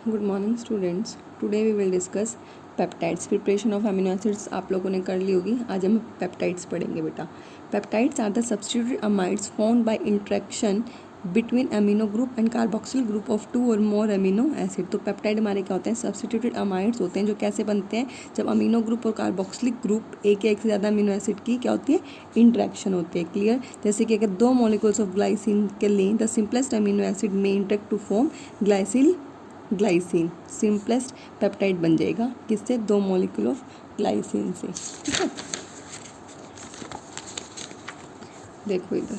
Good morning students. Today we will discuss peptides. Preparation of amino acids आप लोगों ने कर ली होगी। आज हम पेप्टाइड्स पढ़ेंगे बेटा। Peptides are the substituted amides formed by interaction between amino group and carboxyl group of 2 or more amino acid. तो पेप्टाइड हमारे क्या होते हैं? सब्स्टिट्यूटेड अमाइड्स होते हैं, जो कैसे बनते हैं? जब अमीनो ग्रुप और कार्बोक्सिलिक ग्रुप एक या एक से ज़्यादा अमीनो एसिड की क्या होती है? इंटरेक्शन होती है। क्लियर? जैसे कि अगर दो मॉलिक्यूल्स ऑफ ग्लाइसिन के लें, द सिंपलेस्ट अमीनो एसिड में interact to form glycine. Simplest peptide बन जाएगा किससे? दो मॉलिक्यूल ऑफ ग्लाइसिन से। ठीक है, देखो इधर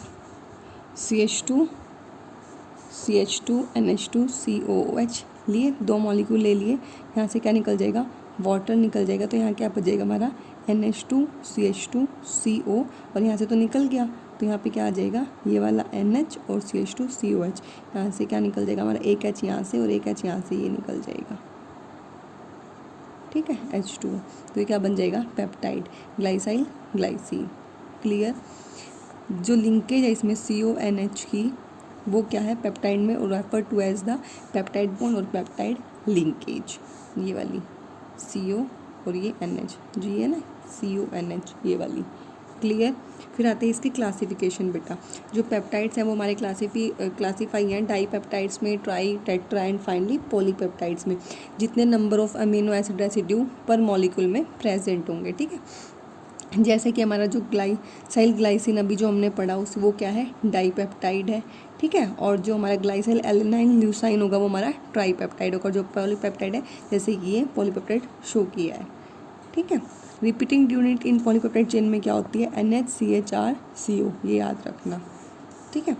CH2 NH2 COOH लिए, दो मॉलिक्यूल ले लिए। यहाँ से क्या निकल जाएगा? वाटर निकल जाएगा। तो यहाँ क्या बचेगा हमारा? NH2 CH2 CO, और यहाँ से तो निकल गया, तो यहाँ पे क्या आ जाएगा? ये वाला NH और CH2 COH। यहाँ से क्या निकल जाएगा हमारा? एक H यहाँ से और एक H यहाँ से, ये निकल जाएगा। ठीक है, H2। तो ये क्या बन जाएगा? Peptide, glycyl glycine. क्लियर? जो लिंकेज है इसमें CONH की, वो क्या है पेप्टाइड में? और refer to as the peptide bond or peptide linkage. ये वाली CO और ये NH, जो ये है ना CONH, ये वाली। क्लियर? फिर आते हैं इसकी क्लासिफिकेशन बेटा। जो पेप्टाइड्स हैं वो हमारे क्लासीफाई हैं डाई पेप्टाइड्स में, try, tetra and finally polypeptides में। जितने number of amino acid residue पर मॉलिक्यूल में प्रेजेंट होंगे। ठीक है, जैसे कि हमारा जो ग्लाइसाइल ग्लाइसिन अभी जो हमने पढ़ा उस वो क्या है? डाईपेप्टाइड है। ठीक है, और जो हमारा ग्लाइसाइल एलेनाइन ल्यूसाइन होगा वो हमारा ट्राईपेप्टाइड होगा। जो पॉलीपेप्टाइड है, जैसे कि ये पॉलीपेप्टाइड शो किया है। ठीक है, repeating unit in polypeptide chain में क्या होती है? NHCHR CO, ये याद रखना। ठीक है,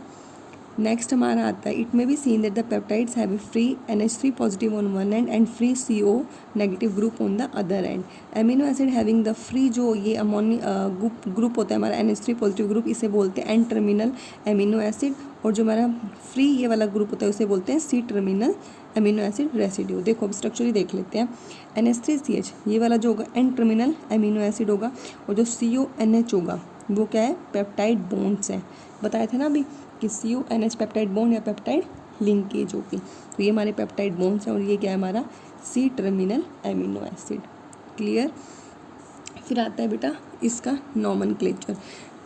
नेक्स्ट हमारा आता है, इट में be seen that the peptides have free NH3 positive on one and and free CO negative group on the other and. Amino acid having the free, जो ये अमोनी ग्रुप होता है हमारा NH3 पॉजिटिव ग्रुप, इसे बोलते हैं N terminal amino acid. और जो हमारा फ्री ये वाला ग्रुप होता है उसे बोलते हैं C terminal amino acid residue. देखो अब स्ट्रक्चर ही देख लेते हैं। NH3CH ये वाला जो होगा एन टर्मिनल एमिनो एसिड होगा, और जो CONH होगा वो क्या है? पेप्टाइड बॉन्ड्स हैं। बताया था ना अभी कि CONH पेप्टाइड बॉन्ड या पेप्टाइड लिंकेज होगी। तो ये हमारे पेप्टाइड बॉन्ड्स हैं, और ये क्या है हमारा? C terminal amino acid. Clear? फिर आता है बेटा इसका नॉमेनक्लेचर।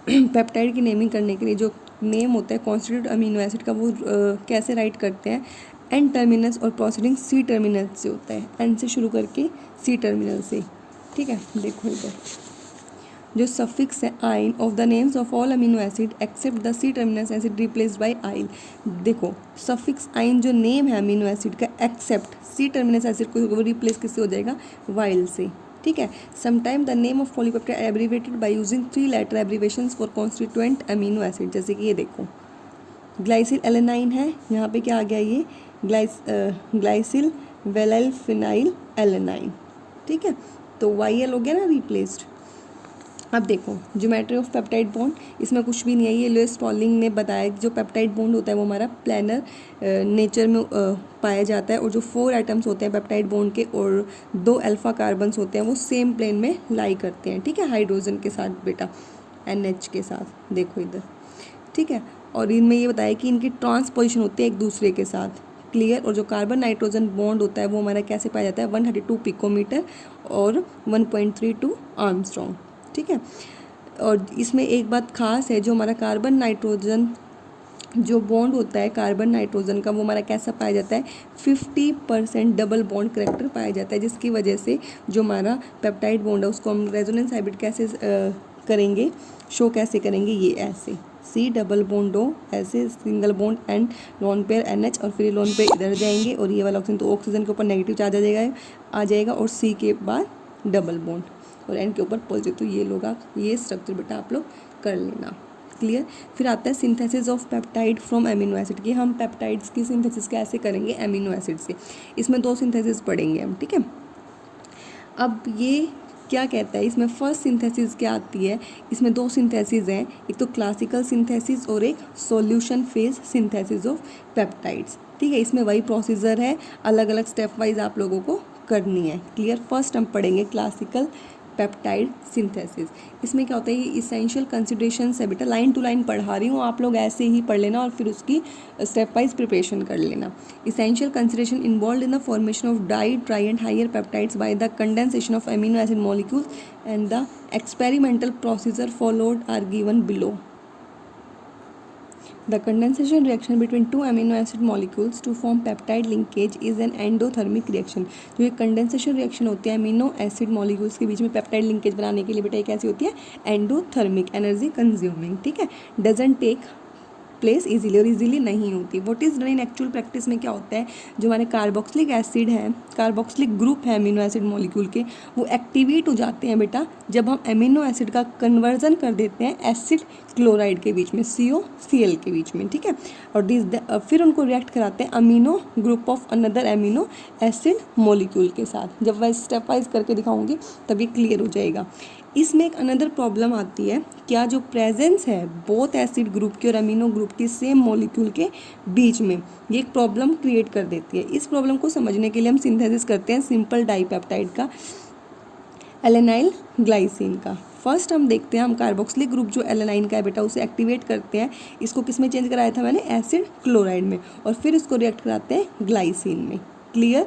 पेप्टाइड की नेमिंग करने के लिए जो नेम होता है कॉन्स्टिट्यूट अमीनो एसिड का, वो कैसे राइट करते हैं? एन टर्मिनस और प्रोसीडिंग C टर्मिनल से होता है, एन से शुरू करके C टर्मिनल से। ठीक है, देखो इधर जो सफिक्स है ine of the names of all amino acid except the C terminus acid replaced by yl. देखो सफिक्स आइन जो नेम है अमीनो एसिड का, एक्सेप्ट C टर्मिनस एसिड को रिप्लेस किससे हो जाएगा? वाइल से। ठीक है, sometime the name of polypeptide abbreviated by using 3 letter abbreviations for constituent amino acid. जैसे कि ये देखो ग्लाइसिल एलेनाइन है, यहाँ पे क्या आ गया? ये ग्लाइसिल वेलाइल फिनाइल एलेनाइन। ठीक है, तो YL हो गया ना रिप्लेस्ड। अब देखो ज्योमेट्री ऑफ पेप्टाइड बॉन्ड, इसमें कुछ भी नहीं है। ये लुईस पॉलिंग ने बताया कि जो पेप्टाइड बॉन्ड होता है वो हमारा प्लानर नेचर में पाया जाता है, और जो 4 एटम्स होते हैं पेप्टाइड बॉन्ड के और 2 अल्फा कार्बन्स होते हैं वो सेम प्लेन में लाई करते हैं। ठीक है, हाइड्रोजन के साथ बेटा, NH के साथ। देखो इधर। ठीक है, और इनमें ये बताया कि इनकी ट्रांसपोजिशन होती है एक दूसरे के साथ। क्लियर? और जो कार्बन नाइट्रोजन बॉन्ड होता है वो हमारा कैसे पाया जाता है? 132 पिकोमीटर और 1.32 आर्मस्ट्रॉन्ग। ठीक है, और इसमें एक बात खास है, जो हमारा कार्बन नाइट्रोजन जो बॉन्ड होता है कार्बन नाइट्रोजन का, वो हमारा कैसा पाया जाता है? 50% डबल बॉन्ड करेक्टर पाया जाता है, जिसकी वजह से जो हमारा पेप्टाइड बॉन्ड है उसको हम रेजोनेंस हाइब्रिड कैसे करेंगे, शो कैसे करेंगे? ये ऐसे C डबल बॉन्ड O, ऐसे single bond and lone pair NH, और फिर लोन पेयर इधर जाएंगे, और ये वाला ऑक्सीजन तो ऑक्सीजन के ऊपर नेगेटिव चार्ज आ जाएगा, और C के बाद डबल बॉन्ड और N के ऊपर पॉजिटिव। तो ये लोग ये स्ट्रक्चर बेटा आप लोग कर लेना। क्लियर? फिर आता है synthesis of peptide from amino acid की। हम पेप्टाइड्स की सिंथेसिस कैसे करेंगे? एमिनो एसिड से। इसमें 2 सिंथेसिस पढ़ेंगे हम। ठीक है, अब ये क्या कहता है, इसमें फर्स्ट सिंथेसिस क्या आती है? इसमें 2 सिंथेसिस हैं, एक तो क्लासिकल सिंथेसिस और एक solution phase synthesis of peptides. ठीक है, इसमें वही प्रोसीजर है, अलग अलग स्टेप वाइज आप लोगों को करनी है। क्लियर? फर्स्ट हम पढ़ेंगे क्लासिकल पेप्टाइड सिंथेसिस। इसमें क्या होता है, ये इसेंशियल कंसिडरेशंस है बेटा, लाइन टू लाइन पढ़ा रही हूँ, आप लोग ऐसे ही पढ़ लेना और फिर उसकी स्टेप वाइज प्रिपरेशन कर लेना। Essential consideration involve in the formation of di, tri and higher peptides by the condensation of amino acid molecules and the experimental procedure followed are given below. The condensation reaction between two amino acid molecules to form peptide linkage is an endothermic reaction। जो ये condensation reaction होती है amino acid molecules के बीच में peptide linkage बनाने के लिए बेटा, ये कैसी होती है, एंडोथर्मिक, एनर्जी कंज्यूमिंग, ठीक है, डजंट टेक प्लेस इजीली, और इजीली नहीं होती। What is done in actual practice में क्या होता है, जो हमारे कार्बोक्सिलिक एसिड है, कार्बोक्सिलिक ग्रुप है अमीनो एसिड मॉलिक्यूल के, वो एक्टिवेट हो जाते हैं बेटा जब हम अमीनो एसिड का कन्वर्जन कर देते हैं एसिड क्लोराइड के बीच में, COCl के बीच में, ठीक है, और फिर उनको रिएक्ट कराते हैं amino group of another amino acid molecule के साथ। जब मैं स्टेप वाइज करके दिखाऊंगी तब ये क्लियर हो जाएगा। इसमें एक अनदर प्रॉब्लम आती है, क्या जो प्रेजेंस है बोथ एसिड ग्रुप की और अमीनो ग्रुप की सेम मॉलिक्यूल के बीच में, ये एक प्रॉब्लम क्रिएट कर देती है। इस प्रॉब्लम को समझने के लिए हम सिंथेसिस करते हैं सिंपल डाईपेप्टाइड का, एलेनाइल ग्लाइसिन का। फर्स्ट हम देखते हैं, हम कार्बोक्सिलिक ग्रुप जो एलेनाइन का है बेटा उसे एक्टिवेट करते हैं, इसको किस में चेंज कराया था मैंने, एसिड क्लोराइड में, और फिर इसको रिएक्ट कराते हैं ग्लाइसिन में। क्लियर।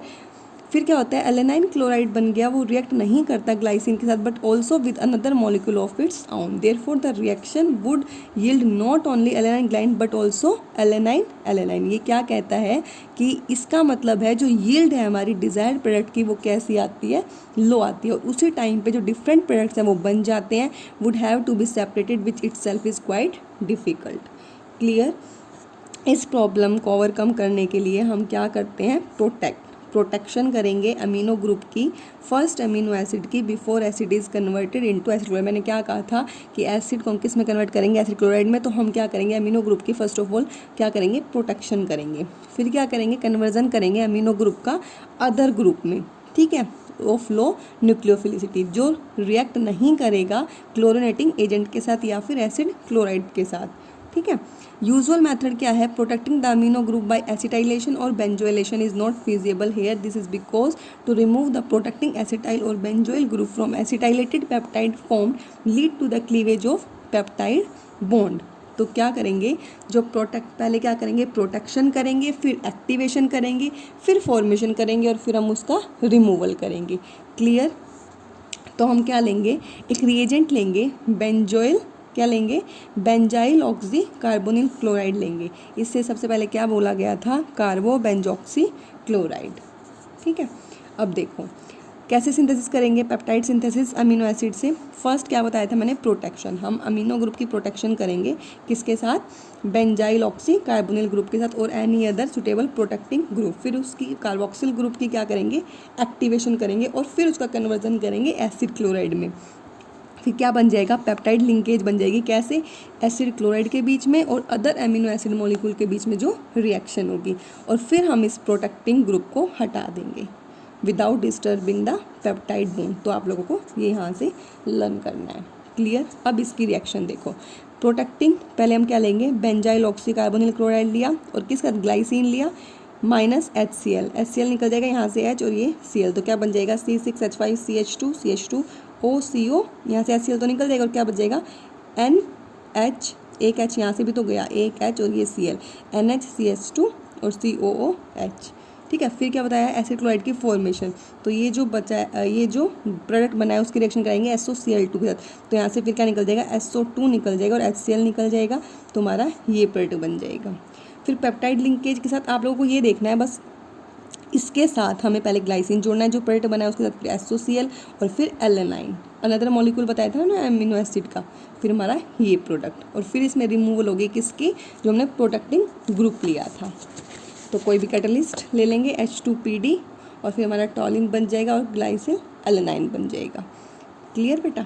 फिर क्या होता है, एलेनाइन क्लोराइड बन गया, वो रिएक्ट नहीं करता ग्लाइसिन के साथ but also with another molecule of its own, therefore the reaction would yield not only alanine glycine but also alanine. ये क्या कहता है कि इसका मतलब है जो यील्ड है हमारी डिज़ायर्ड प्रोडक्ट की वो कैसी आती है, लो आती है, और उसी टाइम पे जो डिफरेंट प्रोडक्ट्स हैं वो बन जाते हैं, would have to be separated which itself is quite difficult. Clear. इस प्रॉब्लम को ओवरकम करने के लिए हम क्या करते हैं, प्रोटेक्शन करेंगे अमीनो ग्रुप की, फर्स्ट अमीनो एसिड की, before acid is converted into acid chloride. मैंने क्या कहा था कि एसिड को हम किस में कन्वर्ट करेंगे, एसिड क्लोराइड में, तो हम क्या करेंगे अमीनो ग्रुप की फर्स्ट ऑफ ऑल क्या करेंगे, प्रोटेक्शन करेंगे। फिर क्या करेंगे, कन्वर्जन करेंगे अमीनो ग्रुप का अदर ग्रुप में, ठीक है, ऑफ लो न्यूक्लियोफिलिसिटी, जो रिएक्ट नहीं करेगा क्लोरिनेटिंग एजेंट के साथ या फिर एसिड क्लोराइड के साथ, ठीक है। यूजुअल मेथड क्या है, protecting the amino group by acetylation और benzoylation is not feasible here, this is because to remove the protecting acetyl और benzoyl group from acetylated peptide form lead to the cleavage of peptide bond. तो क्या करेंगे, जो पहले क्या करेंगे, protection करेंगे, फिर एक्टिवेशन करेंगे, फिर फॉर्मेशन करेंगे और फिर हम उसका रिमूवल करेंगे। क्लियर। तो हम क्या लेंगे, एक रिएजेंट लेंगे, बेंजोइल, क्या लेंगे, बेंजाइल ऑक्सी कार्बोनिल क्लोराइड लेंगे। इससे सबसे पहले क्या बोला गया था, कार्बो बेंजॉक्सी क्लोराइड, ठीक है। अब देखो कैसे सिंथेसिस करेंगे, पेप्टाइड सिंथेसिस अमीनो एसिड से। फर्स्ट क्या बताया था मैंने, प्रोटेक्शन, हम अमीनो ग्रुप की प्रोटेक्शन करेंगे किसके साथ, बेंजाइल ऑक्सी कार्बोनिल ग्रुप के साथ और any other suitable protecting group. फिर उसकी कार्बोक्सिल ग्रुप की क्या करेंगे, एक्टिवेशन करेंगे और फिर उसका कन्वर्जन करेंगे एसिड क्लोराइड में। फिर क्या बन जाएगा, पेप्टाइड लिंकेज बन जाएगी, कैसे, एसिड क्लोराइड के बीच में और अदर अमीनो एसिड मॉलिक्यूल के बीच में जो रिएक्शन होगी, और फिर हम इस प्रोटेक्टिंग ग्रुप को हटा देंगे without disturbing the peptide bond. तो आप लोगों को ये यहाँ से लर्न करना है। क्लियर। अब इसकी रिएक्शन देखो, प्रोटेक्टिंग, पहले हम क्या लेंगे, बेंजाइल ऑक्सी कार्बोनिल क्लोराइड लिया और किसका, ग्लाइसिन लिया, माइनस HCl निकल जाएगा यहाँ से H और ये Cl, तो क्या बन जाएगा, C6H5CH2 OCO, यहाँ से HCl तो निकल जाएगा और क्या बच जाएगा, NH, एक H यहाँ से भी तो गया, एक H और ये Cl, NHCH2 और COOH, ठीक है। फिर क्या बताया, एसिड क्लोराइड की फॉर्मेशन, तो ये जो बचा है, ये जो प्रोडक्ट बना है उसकी रिएक्शन कराएंगे SOCl2 के साथ, तो यहाँ से फिर क्या निकल जाएगा, SO2 निकल जाएगा और HCl निकल जाएगा, तो हमारा ये प्रोडक्ट बन जाएगा। फिर पेप्टाइड लिंकेज के साथ आप लोगों को ये देखना है बस, इसके साथ हमें पहले ग्लाइसिन जोड़ना है जो प्रोडक्ट बना है उसके साथ, फिर SOCl और फिर एलेनाइन, अनदर मॉलिक्यूल बताया था ना अमीनो एसिड का, फिर हमारा ये प्रोडक्ट, और फिर इसमें रिमूवल होगी किसकी, जो हमने प्रोटेक्टिंग ग्रुप लिया था। तो कोई भी कैटलिस्ट ले लेंगे, H2PD, और फिर हमारा टॉलिन बन जाएगा और ग्लाइसिल एलेनाइन बन जाएगा। क्लियर बेटा।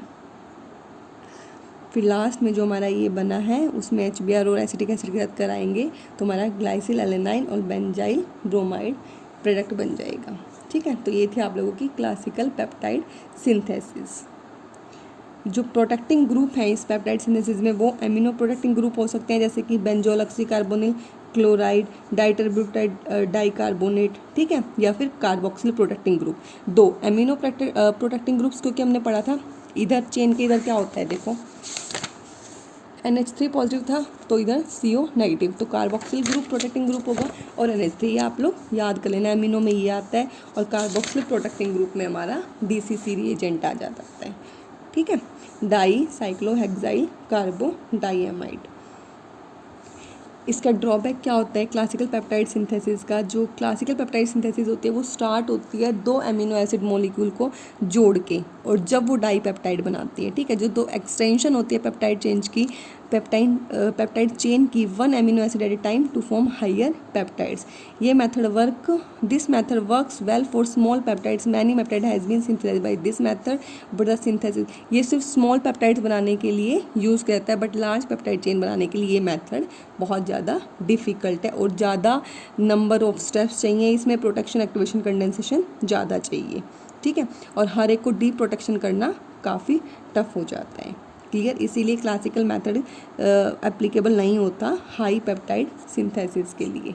फिर लास्ट में जो हमारा ये बना है उसमें HBr और एसिटिक एसिड के साथ कराएंगे, तो हमारा ग्लाइसिल एलेनाइन और बेंजाइल ब्रोमाइड प्रोडक्ट बन जाएगा, ठीक है। तो ये थे आप लोगों की क्लासिकल पेप्टाइड सिंथेसिस। जो प्रोटेक्टिंग ग्रुप हैं इस पेप्टाइड सिंथेसिस में वो एमिनो प्रोटेक्टिंग ग्रुप हो सकते हैं, जैसे कि बेंजोल ऑक्सी कार्बोनिल क्लोराइड, डाइटरब्यूटाइड डाइकार्बोनेट, ठीक है, या फिर कार्बोक्सिल प्रोटेक्टिंग ग्रुप। दो एमिनो प्रोटेक्टिंग ग्रुप्स क्योंकि हमने पढ़ा था इधर चेन के इधर क्या होता है देखो, NH3 पॉजिटिव था तो इधर CO नेगेटिव, तो कार्बोक्सिल ग्रुप प्रोटेक्टिंग ग्रुप होगा और NH3, ये आप लोग याद कर लेना, एमिनो में ये आता है और कार्बोक्सिल प्रोटेक्टिंग ग्रुप में हमारा DCC रिएजेंट आ जाता है। ठीक है, डाई साइक्लोहेक्साइल कार्बो डाइएमाइड। इसका ड्रॉबैक क्या होता है क्लासिकल पेप्टाइड सिंथेसिस का, जो क्लासिकल पेप्टाइड सिंथेसिस होती है वो स्टार्ट होती है 2 अमीनो एसिड मॉलिक्यूल को जोड़ के, और जब वो डाई पेप्टाइड बनाती है, ठीक है, जो 2 एक्सटेंशन होती है पेप्टाइड चेंज की, पेप्टाइड चेन की 1 amino acid at a time to form higher peptides. ये this method works well for small peptides, many peptide has been synthesized by this method but the synthesis, ये सिर्फ small peptides बनाने के लिए use करता है, but large peptide chain बनाने के लिए ये मेथड बहुत ज़्यादा डिफ़िकल्ट है और ज़्यादा नंबर ऑफ स्टेप्स चाहिए इसमें, प्रोटेक्शन एक्टिवेशन कंडेंसेशन ज़्यादा चाहिए। ठीक है, और हर एक को डी प्रोटेक्शन करना काफ़ी टफ हो जाता है। क्लियर, इसीलिए क्लासिकल मेथड एप्लीकेबल नहीं होता हाई पेप्टाइड सिंथेसिस के लिए।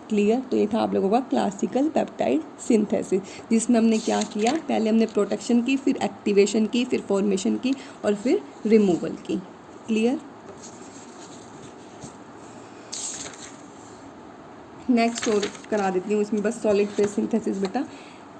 क्लियर, तो ये था आप लोगों का क्लासिकल पेप्टाइड सिंथेसिस, जिसमें हमने क्या किया, पहले हमने प्रोटेक्शन की, फिर एक्टिवेशन की, फिर फॉर्मेशन की और फिर रिमूवल की। क्लियर, नेक्स्ट और करा देती हूँ इसमें बस सॉलिड फेज सिंथेसिस बेटा,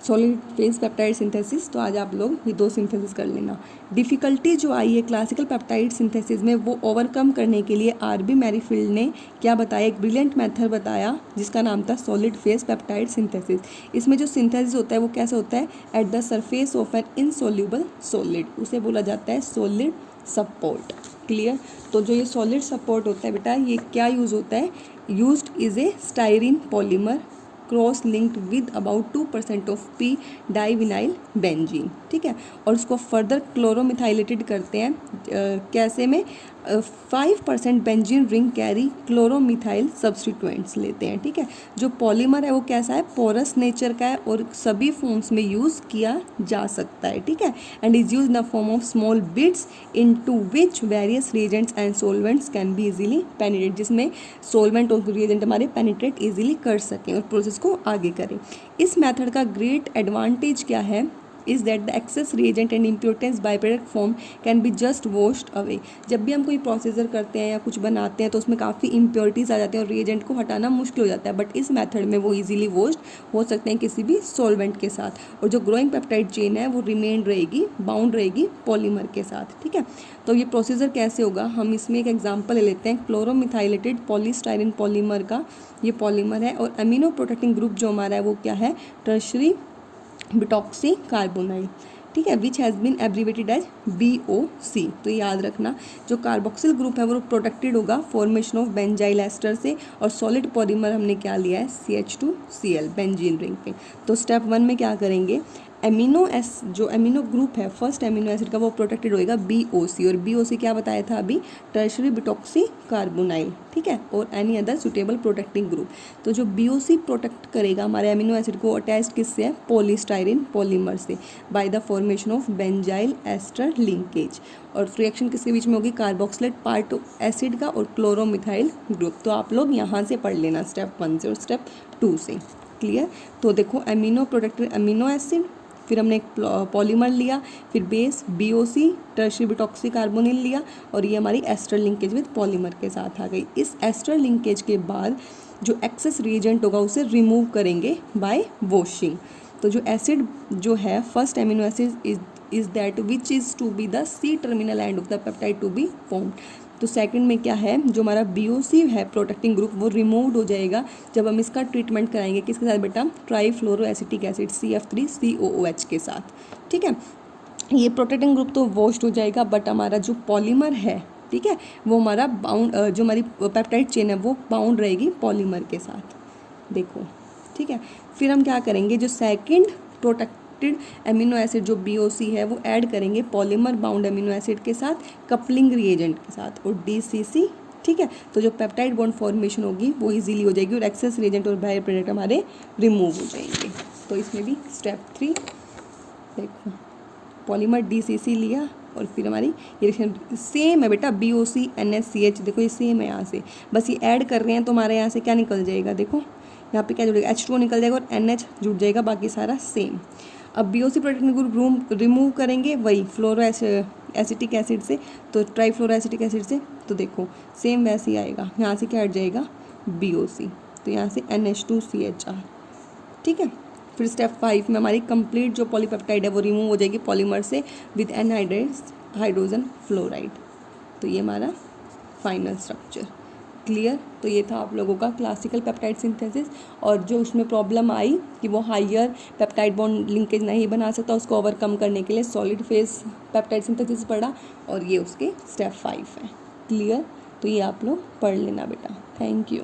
सॉलिड फेज पेप्टाइड सिंथेसिस। तो आज आप लोग ये 2 सिंथेसिस कर लेना। डिफ़िकल्टी जो आई है क्लासिकल पेप्टाइड सिंथेसिस में वो ओवरकम करने के लिए RB मैरीफील्ड ने क्या बताया, एक ब्रिलियंट मेथड बताया जिसका नाम था सॉलिड फेज पेप्टाइड सिंथेसिस। इसमें जो सिंथेसिस होता है वो कैसे होता है, at the surface of an insoluble solid, उसे बोला जाता है सॉलिड सपोर्ट। क्लियर, तो जो ये सॉलिड सपोर्ट होता है बेटा, ये क्या यूज़ होता है, used is a styrene polymer cross linked with about 2% of P divinyl benzene. ठीक है, और उसको फर्दर क्लोरोमिथाइलेटेड करते हैं कैसे में 5% benzene ring carry chloromethyl substituents लेते हैं। ठीक है, जो पॉलीमर है वो कैसा है, पोरस नेचर का है और सभी फॉर्म्स में यूज़ किया जा सकता है। ठीक है, and is use in the form of small bits into which various reagents and solvents can be easily penetrate, जिसमें सोलवेंट और रिएजेंट हमारे पेनिट्रेट इजीली कर सकें और प्रोसेस को आगे करें। इस मेथड का ग्रेट एडवांटेज क्या है, is that the access reagent and impurities by product form can be just washed away. जब भी हम कोई प्रोसीजर करते हैं या कुछ बनाते हैं तो उसमें काफ़ी इम्प्योरिटीज़ आ जाती हैं और रिएजेंट को हटाना मुश्किल हो जाता है, बट इस मेथड में वो इजीली वॉश्ड हो सकते हैं किसी भी सॉल्वेंट के साथ, और जो ग्रोइंग पेप्टाइड चेन है वो रिमेन रहेगी, बाउंड रहेगी पॉलीमर के साथ। ठीक है, तो ये प्रोसीजर कैसे होगा, हम इसमें एक एग्जाम्पल ले लेते हैं। क्लोरोमिथाइलेटेड पॉलीस्टाइरिन पॉलीमर का ये पॉलीमर है और अमीनो प्रोटेक्टिंग ग्रुप जो हमारा है वो क्या है, टर्शरी बिटॉक्सी कार्बोनाइल। ठीक है, which has been abbreviated as BOC। तो याद रखना, जो कार्बोक्सिल ग्रुप है वो प्रोटेक्टेड होगा फॉर्मेशन ऑफ बेंजाइल एस्टर से, और सॉलिड पॉलीमर हमने क्या लिया है, CH2Cl बेंजीन रिंग पे। तो स्टेप 1 में क्या करेंगे, जो एमिनो ग्रुप है फर्स्ट एमिनो एसिड का वो प्रोटेक्टेड होएगा BOC, और BOC क्या बताया था अभी, टर्शरी बिटॉक्सी कार्बोनाइल। ठीक है, और any other suitable protecting group. तो जो BOC प्रोटेक्ट करेगा हमारे एमिनो एसिड को अटैच्ड किससे है, पॉलीस्टाइरिन पॉलीमर से, by the formation of benzyl ester linkage. और रिएक्शन किसके बीच में होगी, कार्बोक्सिलेट पार्ट एसिड का और क्लोरोमिथाइल ग्रुप। तो आप लोग यहाँ से पढ़ लेना स्टेप 1 से और स्टेप 2 से। क्लियर, तो देखो एमिनो प्रोटेक्टेड अमीनो एसिड, फिर हमने एक पॉलीमर लिया, फिर बेस BOC टर्शरी बिटॉक्सी कार्बोनिल लिया, और ये हमारी एस्टर लिंकेज विद पॉलीमर के साथ आ गई। इस एस्टर लिंकेज के बाद जो एक्सेस रिएजेंट होगा उसे रिमूव करेंगे बाय वॉशिंग। तो जो एसिड जो है first amino acid is that which is to be the C terminal end of the peptide to be formed. तो सेकंड में क्या है, जो हमारा BOC है प्रोटेक्टिंग ग्रुप वो रिमूव्ड हो जाएगा जब हम इसका ट्रीटमेंट कराएंगे किसके साथ बेटा, ट्राईफ्लोरोएसिटिक एसिड CF3COOH के साथ। ठीक है, ये प्रोटेक्टिंग ग्रुप तो वॉश्ड हो जाएगा, बट हमारा जो पॉलीमर है, ठीक है, वो हमारा बाउंड, जो हमारी पेप्टाइड चेन है वो बाउंड रहेगी पॉलीमर के साथ। देखो, ठीक है, फिर हम क्या करेंगे, जो सेकंड प्रोटेक्टेड एमिनो एसिड जो BOC है वो ऐड करेंगे पॉलीमर बाउंड एमिनो एसिड के साथ कपलिंग रिएजेंट के साथ, और DCC। ठीक है, तो जो पेप्टाइड बॉन्ड फॉर्मेशन होगी वो इजीली हो जाएगी और एक्सेस रिएजेंट और बाय प्रोडक्ट हमारे रिमूव हो जाएंगे। तो इसमें भी स्टेप 3 देखो, पॉलीमर DCC लिया और फिर हमारी ये रिएक्शन सेम है बेटा, BOC NH CH, देखो ये सेम है, यहाँ से बस ये ऐड कर रहे हैं तो हमारे यहाँ से क्या निकल जाएगा, देखो यहाँ पे क्या जुड़ेगा, H2O निकल जाएगा और NH जुड़ जाएगा, बाकी सारा सेम। अब BOC प्रोटेक्टिंग ग्रुप रिमूव करेंगे वही फ्लोरो एसिटिक एसिड से, तो ट्राईफ्लोरो एसिटिक एसिड से, तो देखो सेम वैसे ही आएगा, यहाँ से क्या हट जाएगा BOC, तो यहाँ से NH2CHR। ठीक है, फिर स्टेप 5 में हमारी कंप्लीट जो पॉलीपेप्टाइड है वो रिमूव हो जाएगी पॉलीमर से विद एनहाइड्रेट हाइड्रोजन फ्लोराइड। तो ये हमारा फाइनल स्ट्रक्चर। क्लियर। तो ये था आप लोगों का क्लासिकल पेप्टाइड सिंथेसिस, और जो उसमें प्रॉब्लम आई कि वो हायर पेप्टाइड बॉन्ड लिंकेज नहीं बना सकता, उसको ओवरकम करने के लिए सॉलिड फेज पेप्टाइड सिंथेसिस पढ़ा, और ये उसके स्टेप 5 है। क्लियर। तो ये आप लोग पढ़ लेना बेटा। Thank you.